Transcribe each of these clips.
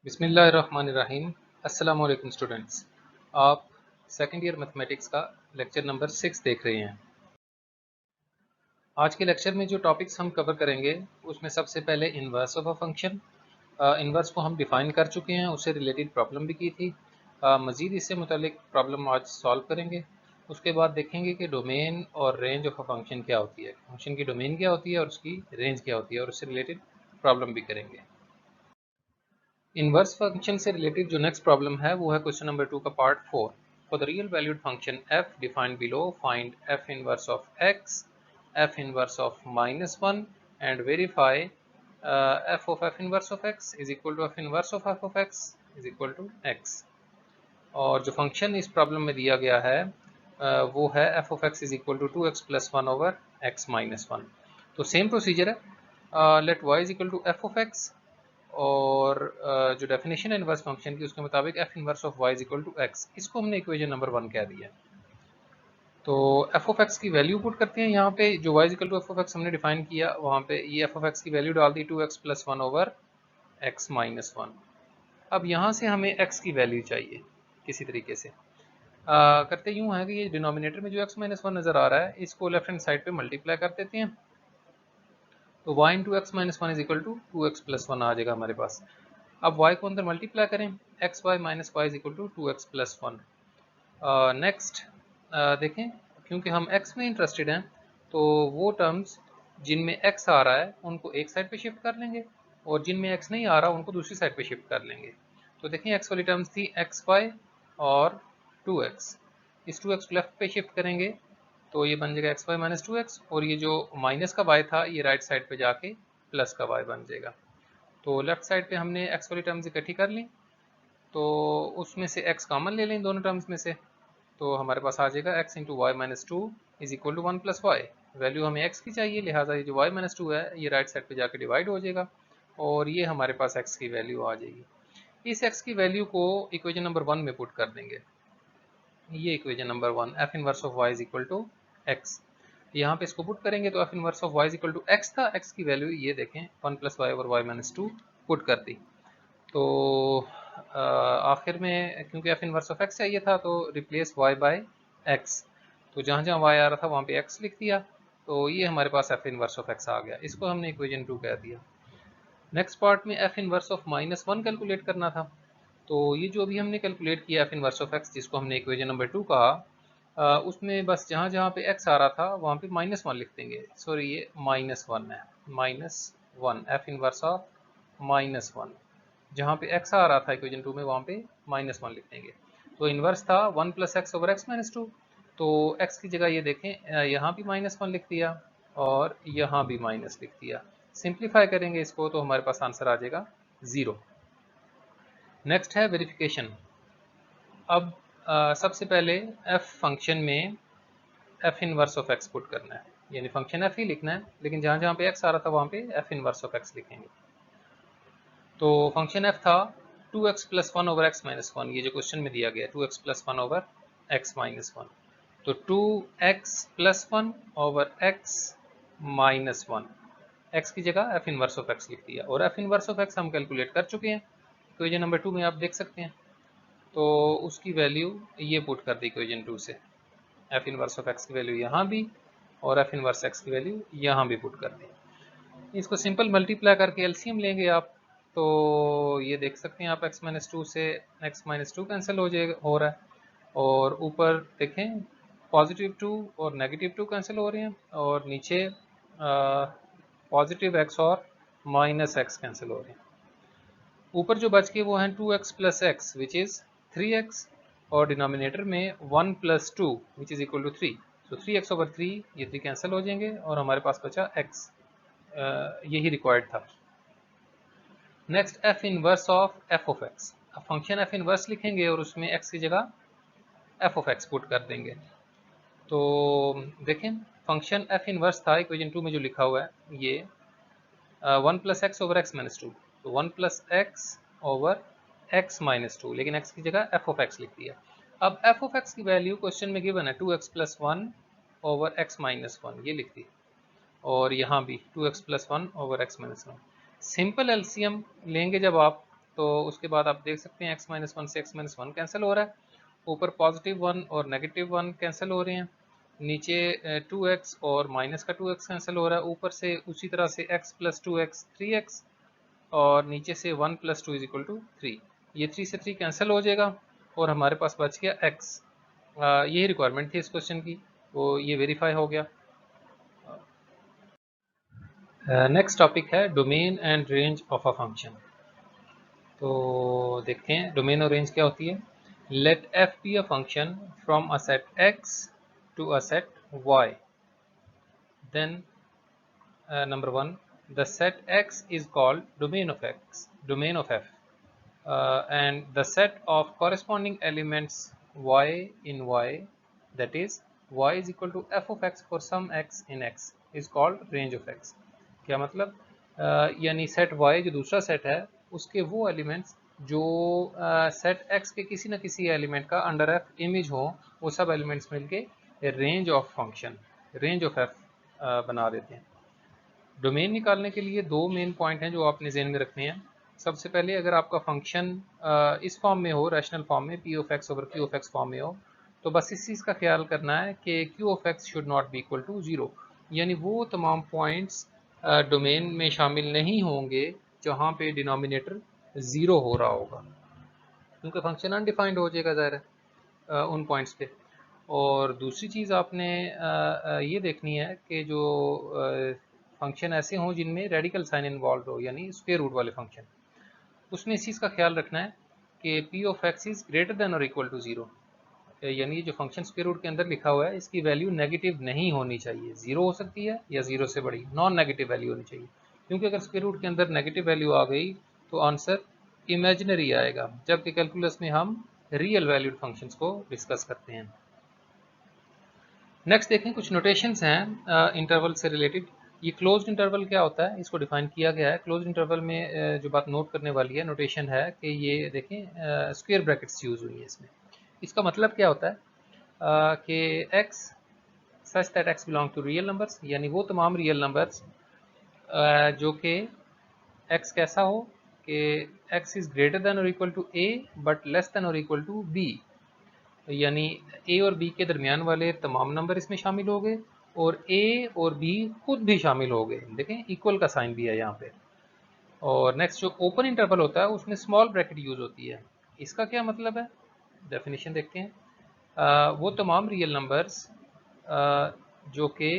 बिस्मिल्लाहिर्रहमानिर्रहीम। अस्सलाम वालेकुम स्टूडेंट्स। आप सेकेंड ईयर मैथमेटिक्स का लेक्चर नंबर 6 देख रहे हैं। आज के लेक्चर में जो टॉपिक्स हम कवर करेंगे उसमें सबसे पहले inverse of a function. Inverse को हम डिफ़ाइन कर चुके हैं, उससे रिलेटेड प्रॉब्लम भी की थी। मज़ीद इससे मुतालिक प्रॉब्लम आज सॉल्व करेंगे। उसके बाद देखेंगे कि डोमेन और रेंज ऑफ अ फंक्शन क्या होती है, फंक्शन की डोमेन क्या होती है और उसकी रेंज क्या होती है, और उससे रिलेटेड प्रॉब्लम भी करेंगे। इनवर्स फंक्शन से रिलेटेड जो नेक्स्ट प्रॉब्लम है वो है क्वेश्चन नंबर 2 का part 4। For the real valued function f defined below find f inverse of x, f inverse of -1 and verify f inverse of x is equal to f inverse of f of x is equal to x। और जो function इस problem में दिया गया है वो है f of x is equal to 2x plus 1 over x minus 1। तो सेम प्रोसीजर है, let y is equal to f of x, और जो डेफिनेशन है इनवर्स फंक्शन की उसके मुताबिक f inverse of y is equal to x, इसको हमने इक्वेशन नंबर 1 कह दिया। तो f ऑफ x की वैल्यू पुट करते हैं यहाँ पे। जो y is equal to f of x हमने डिफाइन किया वहाँ पे ये f ऑफ x की वैल्यू डाल दी 2x plus 1 over x minus 1। अब यहाँ से हमें x की वैल्यू चाहिए किसी तरीके से। करते यूँ है कि ये डिनोमिनेटर में जो x माइनस 1 नज़र आ रहा है इसको लेफ्ट हैंड साइड पे मल्टीप्लाई कर देते हैं। तो y into x minus 1 is equal to 2x plus 1 आ जाएगा हमारे पास। अब y को अंदर मल्टीप्लाई करें, x y minus y is equal to 2x plus 1। Next देखें, क्योंकि हम x में इंटरेस्टेड हैं तो वो टर्म्स जिनमें x आ रहा है उनको एक साइड पे शिफ्ट कर लेंगे और जिनमें x नहीं आ रहा उनको दूसरी साइड पे शिफ्ट कर लेंगे। तो देखें x वाली टर्म्स थी एक्स वाई और 2x। इस 2x को लेफ्ट पे शिफ्ट करेंगे तो ये बन जाएगा एक्स वाई माइनस 2x, और ये जो माइनस का y था ये राइट साइड पे जाके प्लस का y बन जाएगा। तो लेफ्ट साइड पे हमने x वाली टर्म्स इकट्ठी कर ली, तो उसमें से x कॉमन ले लें दोनों टर्म्स में से, तो हमारे पास आ जाएगा x into y minus two is equal to 1 plus y. Value हमें x की चाहिए, लिहाजा ये जो y माइनस टू है ये राइट साइड पे जाके डिवाइड हो जाएगा और ये हमारे पास x की वैल्यू आ जाएगी। इस x की वैल्यू को इक्वेशन नंबर 1 में पुट कर देंगे। ये equation number 1, f inverse of y is equal to x। यहाँ पे इसको पुट करेंगे तो f inverse of y is equal to x था, x की वैल्यू ये देखें 1 plus y over y minus two put कर दी। तो आखिर में क्योंकि f इनवर्स ऑफ x चाहिए था तो रिप्लेस y बाय x, तो जहाँ जहाँ y आ रहा था वहाँ पे x लिख दिया, तो ये हमारे पास f इनवर्स ऑफ x आ गया। इसको हमने इक्वेशन 2 कह दिया। नेक्स्ट पार्ट में f inverse of minus 1 calculate करना था। तो ये जो अभी हमने कैलकुलेट किया f इनवर्स ऑफ x, जिसको हमने इक्वेशन नंबर 2 कहा, उसमें बस जहाँ जहाँ पे x आ रहा था वहाँ पे माइनस 1 लिख देंगे। सॉरी ये माइनस 1 है, minus 1 f inverse of minus 1। जहाँ पे x आ रहा था इक्वेशन 2 में वहाँ पे माइनस 1 लिख देंगे। तो इन्वर्स था 1 plus x over x minus 2, तो x की जगह ये देखें यहाँ भी माइनस 1 लिख दिया और यहाँ भी माइनस लिख दिया। सिंप्लीफाई करेंगे इसको तो हमारे पास आंसर आ जाएगा 0। नेक्स्ट है वेरिफिकेशन। अब सबसे पहले f फंक्शन में f inverse of x put करना है, यानी फंक्शन f ही लिखना है लेकिन जहाँ जहाँ पे x आ रहा था वहाँ पे f इनवर्स ऑफ x लिखेंगे। तो फंक्शन f था 2x plus 1 over x minus 1, ये जो क्वेश्चन में दिया गया 2x plus 1 over x minus 1। तो 2x plus 1 over x minus 1, x की जगह f इनवर्स ऑफ x लिख दिया और f इनवर्स ऑफ x हम कैलकुलेट कर चुके हैं, इक्वेशन नंबर 2 में आप देख सकते हैं। तो उसकी वैल्यू ये पुट कर दी इक्वेशन 2 से, f इनवर्स ऑफ x की वैल्यू यहाँ भी और f इनवर्स x की वैल्यू यहाँ भी पुट कर दी। इसको सिंपल मल्टीप्लाई करके एलसीएम लेंगे आप, तो ये देख सकते हैं आप x माइनस 2 से x माइनस 2 कैंसिल हो रहा है, और ऊपर देखें पॉजिटिव 2 और नेगेटिव 2 कैंसिल हो रहे हैं, और नीचे पॉजिटिव x और माइनस x कैंसिल हो रहे हैं। ऊपर जो बच के वो हैं 2x plus x which is 3x, और डिनोमिनेटर में 1 plus 2 which is equal to 3। तो 3x ओवर 3 ये 3 कैंसिल हो जाएंगे और हमारे पास बचा x, यही रिक्वायर्ड था। Next f inverse of f of x। अब फंक्शन f इनवर्स लिखेंगे और उसमें x की जगह f ऑफ x पुट कर देंगे। तो देखें फंक्शन f इनवर्स था इक्वेशन 2 में जो लिखा हुआ है ये 1 plus x over x minus 2, तो 1 plus x over x minus 2, लेकिन x की जगह f ऑफ x लिख दिया। अब f ऑफ x की वैल्यू क्वेश्चन में गिवन है 2x plus 1 over x minus 1, ये लिख दी, और यहाँ भी 2x plus 1 over x minus 1। Simple LCM लेंगे जब आप तो उसके बाद आप देख सकते हैं x-1 से x-1 कैंसिल हो रहा है, ऊपर +1 और -1 कैंसिल हो रहे हैं, नीचे 2x और माइनस का 2x कैंसिल हो रहा है, ऊपर से उसी तरह से x + 2x 3x और नीचे से 1 + 2 = 3। ये 3 से 3 कैंसिल हो जाएगा और हमारे पास बच गया x। यही रिक्वायरमेंट थी इस क्वेश्चन की, वो ये वेरीफाई हो गया। नेक्स्ट टॉपिक है domain and range of a function. तो देखते हैं डोमेन और रेंज क्या होती है। Let f be a function from a set x to a set y, then number 1, the set x is called domain of f, and the set of corresponding elements y in y, that is y is equal to f of x for some x in x, is called range of x। क्या मतलब, यानी set y जो दूसरा set है उसके वो elements जो set x के किसी न किसी एलिमेंट का अंडर f इमेज हो, वो सब एलिमेंट्स मिलके range of function, range of f बना देते हैं। डोमेन निकालने के लिए दो मेन पॉइंट हैं जो आपने ज़हन में रखने हैं। सबसे पहले अगर आपका फंक्शन इस फॉर्म में हो, रैशनल फॉर्म में, P of x over Q of x form में हो, तो बस इस चीज़ का ख्याल करना है कि q of x should not be equal to 0, यानी वो तमाम पॉइंट्स डोमेन में शामिल नहीं होंगे जहाँ पे डिनोमिनेटर 0 हो रहा होगा, क्योंकि फंक्शन अनडिफाइंड हो जाएगा ज़ाहिर है उन पॉइंट्स पे। और दूसरी चीज़ आपने ये देखनी है कि जो फंक्शन ऐसे हों जिनमें रेडिकल साइन इन्वॉल्व हो, यानी स्क्वायर रूट वाले फंक्शन, उसमें इस चीज़ का ख्याल रखना है कि P of x is greater than और इक्वल टू 0, यानी जो फंक्शन स्क्वायर रूट के अंदर लिखा हुआ है इसकी वैल्यू नेगेटिव नहीं होनी चाहिए, 0 हो सकती है या 0 से बड़ी, नॉन नेगेटिव वैल्यू होनी चाहिए, क्योंकि अगर स्क्वायर रूट के अंदर नेगेटिव वैल्यू आ गई तो आंसर इमेजिनरी आएगा, जबकि कैलकुलस में हम रियल वैल्यूड फंक्शंस को डिस्कस करते हैं। नेक्स्ट देखें, कुछ नोटेशंस हैं इंटरवल से रिलेटेड। ये क्लोज्ड इंटरवल क्या होता है, इसको डिफाइन किया गया है। क्लोज्ड इंटरवल में जो बात नोट करने वाली है, नोटेशन है कि ये देखें स्क्वायर ब्रैकेट्स यूज़ हुई है इसमें। इसका मतलब क्या होता है कि x such that x belong to real numbers, यानी वो तमाम रियल नंबर्स जो कि x कैसा हो कि x इज़ ग्रेटर देन और equal to a but less than और इक्वल टू b, यानी a और b के दरमियान वाले तमाम नंबर इसमें शामिल हो गए और a और b खुद भी शामिल हो गए। देखें इक्वल का साइन भी है यहाँ पे। और नेक्स्ट जो ओपन इंटरवल होता है उसमें स्मॉल ब्रैकेट यूज़ होती है। इसका क्या मतलब है, डेफिनेशन देखते हैं। वो तमाम रियल नंबर्स जो कि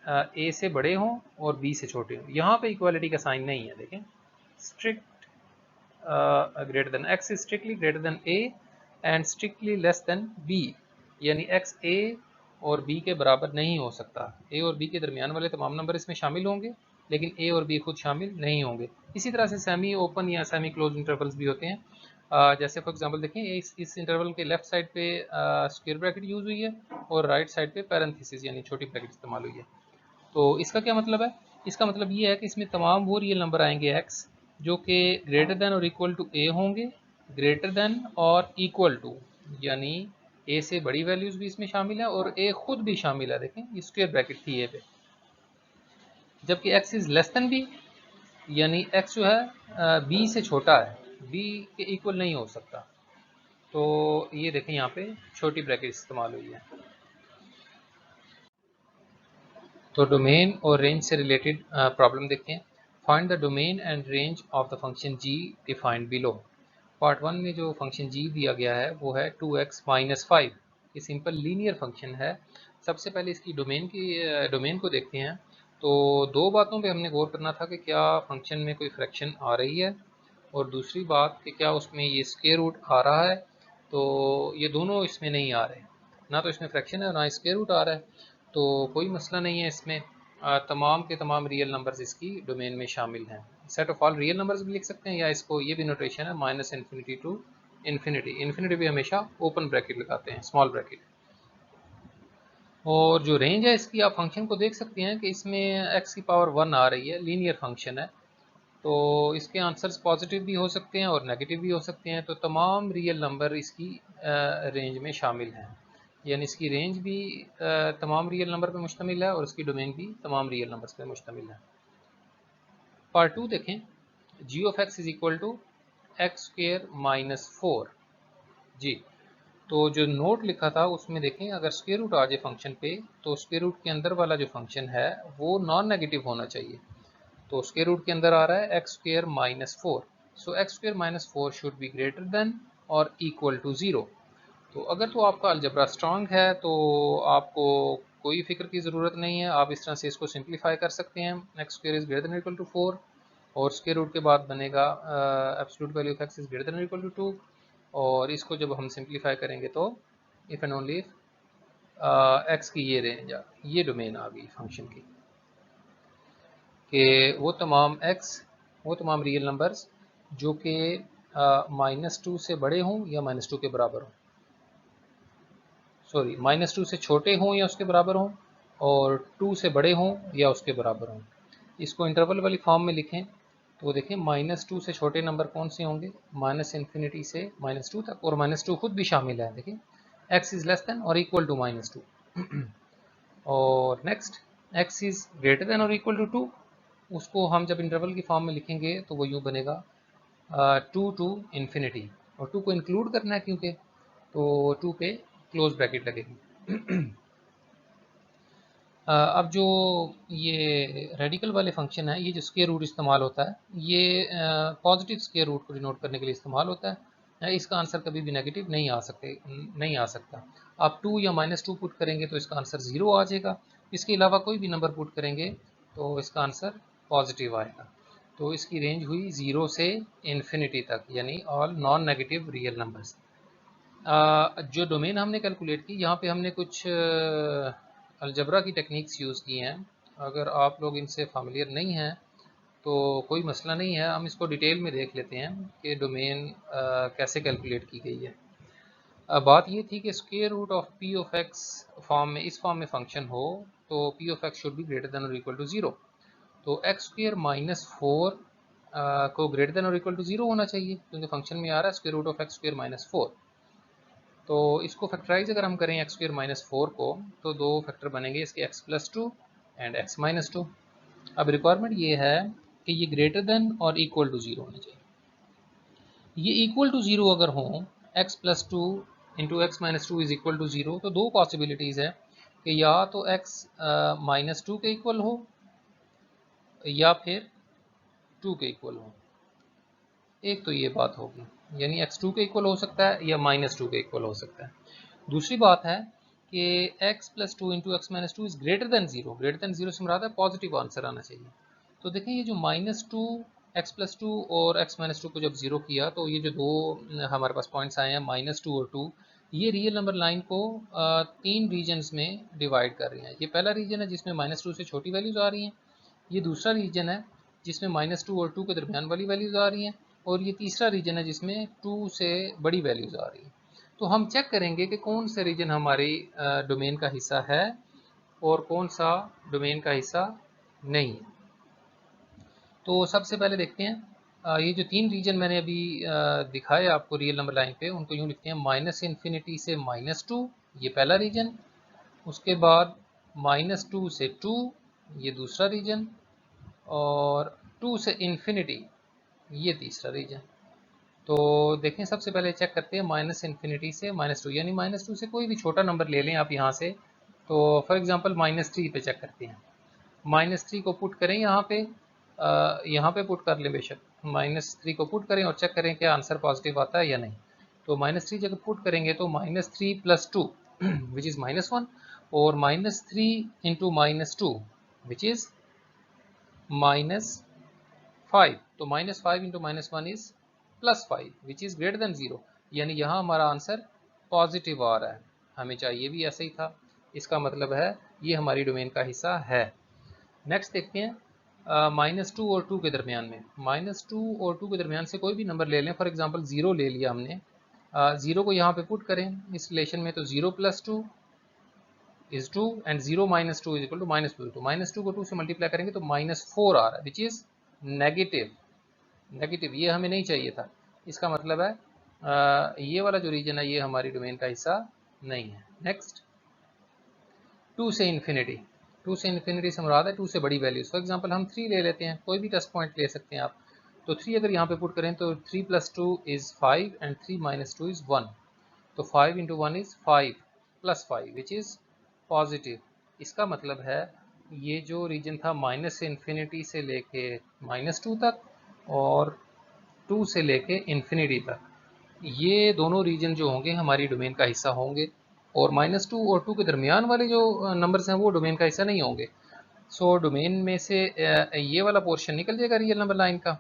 a से बड़े हों और b से छोटे हों। यहाँ पे इक्वालिटी का साइन नहीं है, देखें strict greater than x is strictly greater than a and strictly less than b, यानी x a और b के बराबर नहीं हो सकता। a और b के दरमियान वाले तमाम नंबर इसमें शामिल होंगे लेकिन a और b खुद शामिल नहीं होंगे। इसी तरह से सेमी ओपन या सेमी क्लोज इंटरवल्स भी होते हैं। जैसे फॉर एग्जांपल देखें इस इंटरवल के लेफ्ट साइड पे स्क्वायर ब्रैकेट यूज हुई है और राइट साइड पे पैरेंथेसिस यानी छोटी ब्रैकेट इस्तेमाल हुई है। तो इसका क्या मतलब है, इसका मतलब ये है कि इसमें तमाम वो रियल नंबर आएंगे x जो कि ग्रेटर देन और इक्वल टू a होंगे, ग्रेटर देन और इक्वल टू, यानी a से बड़ी वैल्यूज भी इसमें शामिल है और a खुद भी शामिल है। देखें ये स्क्वायर ब्रैकेट थी a पे, जबकि x is less than b, यानी x जो है b से छोटा है, b के इक्वल नहीं हो सकता। तो ये देखें यहाँ पे छोटी ब्रैकेट इस्तेमाल हुई है। तो डोमेन और रेंज से रिलेटेड प्रॉब्लम देखते हैं। Find the domain and range of the function g defined below. Part 1 में जो फंक्शन g दिया गया है वो है 2x - 5। ये सिंपल लीनियर फंक्शन है। सबसे पहले इसकी डोमेन को देखते हैं। तो दो बातों पे हमने गौर करना था कि क्या फंक्शन में कोई फ्रैक्शन आ रही है, और दूसरी बात कि क्या उसमें ये स्क्वायर रूट आ रहा है। तो ये दोनों इसमें नहीं आ रहे, ना तो इसमें फ्रैक्शन है ना स्क्वायर रूट आ रहा है, तो कोई मसला नहीं है इसमें। तमाम के तमाम रियल नंबर्स इसकी डोमेन में शामिल हैं। Set of all real numbers भी लिख सकते हैं, या इसको ये भी नोटेशन है -∞ टू इन्फिनिटी। इन्फिनिटी भी हमेशा ओपन ब्रैकेट लगाते हैं, स्मॉल ब्रैकेट। और जो रेंज है इसकी, आप फंक्शन को देख सकते हैं कि इसमें x की पावर 1 आ रही है, लीनियर फंक्शन है, तो इसके आंसर्स पॉजिटिव भी हो सकते हैं और नेगेटिव भी हो सकते हैं। तो तमाम रियल नंबर इसकी रेंज में शामिल हैं, यानी इसकी रेंज भी तमाम रियल नंबर पे मुश्तमिल है और इसकी डोमेन भी तमाम रियल नंबर्स पे मुश्तमिल है। पार्ट 2 देखें, g of x is equal to x² - 4 जी। तो जो नोट लिखा था उसमें देखें, अगर स्क्वायर रूट आ जाए फंक्शन पे तो स्क्वायर रूट के अंदर वाला जो फंक्शन है वो नॉन नेगेटिव होना चाहिए। तो स्क्वायर रूट के अंदर आ रहा है x² - 4, so x² - 4 should be greater than और इक्वल टू 0। तो अगर तो आपका अलजबरा स्ट्रांग है तो आपको कोई फिक्र की ज़रूरत नहीं है, आप इस तरह से इसको सिंप्लीफाई कर सकते हैं। x² is greater than equal to 4 और स्क्वायर रूट के बाद बनेगा absolute value of x is greater than equal to 2, और इसको जब हम सिंप्लीफाई करेंगे तो इफ़ एंड ओनली x की ये रेंज ये डोमेन आ गई फंक्शन की कि वो तमाम रियल नंबर्स जो कि -2 से बड़े हों या -2 के बराबर हों, सॉरी -2 से छोटे हों या उसके बराबर हों, और 2 से बड़े हों या उसके बराबर हों। इसको इंटरवल वाली फॉर्म में लिखें तो देखें -2 से छोटे नंबर कौन से होंगे, -∞ से -2 तक, और -2 खुद भी शामिल है। देखें x इज़ लेस देन और इक्वल टू -2 और next x is greater than और इक्वल टू 2, उसको हम जब इंटरवल की फॉर्म में लिखेंगे तो वो यूँ बनेगा 2 टू इन्फिनिटी, और 2 को इंक्लूड करना है क्योंकि, तो 2 पे क्लोज ब्रैकेट लगेगी। अब जो ये रेडिकल वाले फंक्शन है, ये जो स्क्वायर रूट इस्तेमाल होता है, ये पॉजिटिव स्क्वायर रूट को डिनोट करने के लिए इस्तेमाल होता है। इसका आंसर कभी भी नेगेटिव नहीं आ सकता। आप 2 या -2 पुट करेंगे तो इसका आंसर 0 आ जाएगा। इसके अलावा कोई भी नंबर पुट करेंगे तो इसका आंसर पॉजिटिव आएगा। तो इसकी रेंज हुई 0 से इन्फिनिटी तक, यानी all non negative real numbers. जो डोमेन हमने कैलकुलेट की, यहाँ पे हमने कुछ अलजबरा की टेक्निक्स यूज़ की हैं। अगर आप लोग इनसे फामिलियर नहीं हैं तो कोई मसला नहीं है, हम इसको डिटेल में देख लेते हैं कि डोमेन कैसे कैलकुलेट की गई है। बात ये थी कि square root of p of x form में, इस फॉर्म में फंक्शन हो तो p of x should be greater than और इक्वल टू 0। तो x² - 4 को ग्रेटर देन और इक्वल टू 0 होना चाहिए, क्योंकि फंक्शन में आ रहा है स्क्वायर रूट ऑफ x² - 4। तो इसको फैक्टराइज अगर हम करें x² - 4 को, तो दो फैक्टर बनेंगे इसके, x+2 एंड x-2। अब रिक्वायरमेंट ये है कि ये ग्रेटर देन और इक्वल टू 0 होना चाहिए। ये इक्वल टू 0 अगर हो, x+2 into x-2 is equal to 0, तो दो पॉसिबिलिटीज़ है कि या तो x -2 के इक्वल हो या फिर 2 के इक्वल हो। एक तो ये बात होगी, यानी x2 के इक्वल हो सकता है या -2 के इक्वल हो सकता है। दूसरी बात है कि x+2 into x-2 is greater than 0। Greater than 0 से मुराद है पॉजिटिव आंसर आना चाहिए। तो देखें ये जो -2, x+2 और x-2 को जब 0 किया तो ये जो दो हमारे पास पॉइंट्स आए हैं -2 और 2, ये रियल नंबर लाइन को 3 रीजन्स में डिवाइड कर रही हैं। ये पहला रीजन है जिसमें -2 से छोटी वैल्यूज़ आ रही हैं, ये दूसरा रीजन है जिसमें -2 और 2 के दरमियान वाली वैल्यूज़ आ रही हैं, और ये तीसरा रीजन है जिसमें 2 से बड़ी वैल्यूज़ आ रही हैं। तो हम चेक करेंगे कि कौन सा रीजन हमारी डोमेन का हिस्सा है और कौन सा डोमेन का हिस्सा नहीं है। तो सबसे पहले देखते हैं, ये जो 3 रीजन मैंने अभी दिखाए आपको रियल नंबर लाइन पे, उनको यूँ लिखते हैं -∞ से -2, ये पहला रीजन। उसके बाद -2 से 2, ये दूसरा रीजन, और 2 से इन्फिनिटी, ये तीसरा रीजन। तो देखें सबसे पहले चेक करते हैं -∞ से -2, यानी -2 से कोई भी छोटा नंबर ले लें आप यहाँ से। तो फॉर एग्जांपल -3 पे चेक करते हैं। -3 को पुट करें यहाँ पे पुट कर लें, बेशक -3 को पुट करें और चेक करें कि आंसर पॉजिटिव आता है या नहीं। तो -3 जब पुट करेंगे तो -3 + 2 विच इज़ -1, और -3 इंटू -2 विच इज़ -5। तो -5 into -1 is +5 which is greater then 0, यानी यहाँ हमारा आंसर पॉजिटिव आ रहा है। हमें चाहिए भी ऐसा ही था, इसका मतलब है ये हमारी डोमेन का हिस्सा है। नेक्स्ट देखते हैं -2 और 2 के दरमियान में। -2 और 2 के दरमियान से कोई भी नंबर ले लें, फॉर एग्जांपल 0 ले लिया हमने। 0 को यहाँ पे पुट करें इस रिलेशन में, तो 0 + 2 is 2 and 0 - 2 is equal to -2। तो -2 को 2 से मल्टीप्लाई करेंगे तो -4 आ रहा है विच इज़ नेगेटिव। ये हमें नहीं चाहिए था। इसका मतलब है ये वाला जो रीजन है ये हमारी डोमेन का हिस्सा नहीं है। नेक्स्ट 2 से इन्फिनिटी। 2 से इन्फिनिटी से मुराद है 2 से बड़ी वैल्यूज। फॉर एग्जांपल हम 3 ले लेते हैं, कोई भी टेस्ट पॉइंट ले सकते हैं आप। तो 3 अगर यहाँ पे पुट करें तो 3 + 2 इज़ 5 एंड 3 - 2 इज़ 1। तो 5 × 1 इज़ 5 + 5 विच इज़ पॉजिटिव। इसका मतलब है ये जो रीजन था माइनस से इन्फिनिटी से लेके -2 तक और 2 से लेके इन्फिनिटी तक, ये दोनों रीजन जो होंगे हमारी डोमेन का हिस्सा होंगे, और -2 और 2 के दरमियान वाले जो नंबर्स हैं वो डोमेन का हिस्सा नहीं होंगे। सो डोमेन में से ये वाला पोर्शन निकल जाएगा रियल नंबर लाइन का।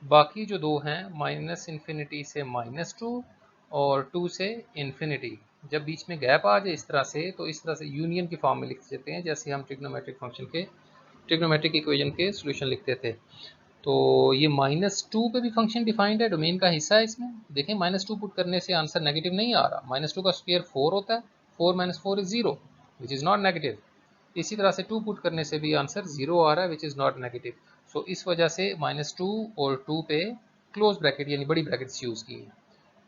बाकी जो दो हैं -इन्फिनिटी से -2 और 2 से इन्फिनिटी, जब बीच में गैप आ जाए इस तरह से, तो इस तरह से यूनियन की फॉर्म में लिख देते हैं जैसे हम ट्रिग्नोमेट्रिक फंक्शन के ट्रिग्नोमेट्रिक इक्वेशन के सोल्यूशन लिखते थे। तो ये -2 पे भी फंक्शन डिफाइंड है, डोमेन का हिस्सा है इसमें। देखें -2 पुट करने से आंसर नेगेटिव नहीं आ रहा, -2 का स्क्वायर 4 होता है, 4 - 4 is 0 which is not negative. इसी तरह से 2 पुट करने से भी आंसर 0 आ रहा है विच इज़ नॉट नेगेटिव। सो इस वजह से -2 और 2 पे क्लोज ब्रैकेट यानी बड़ी ब्रैकेट्स यूज़ की हैं।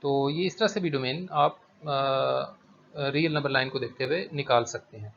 तो ये इस तरह से भी डोमेन आप रियल नंबर लाइन को देखते हुए निकाल सकते हैं।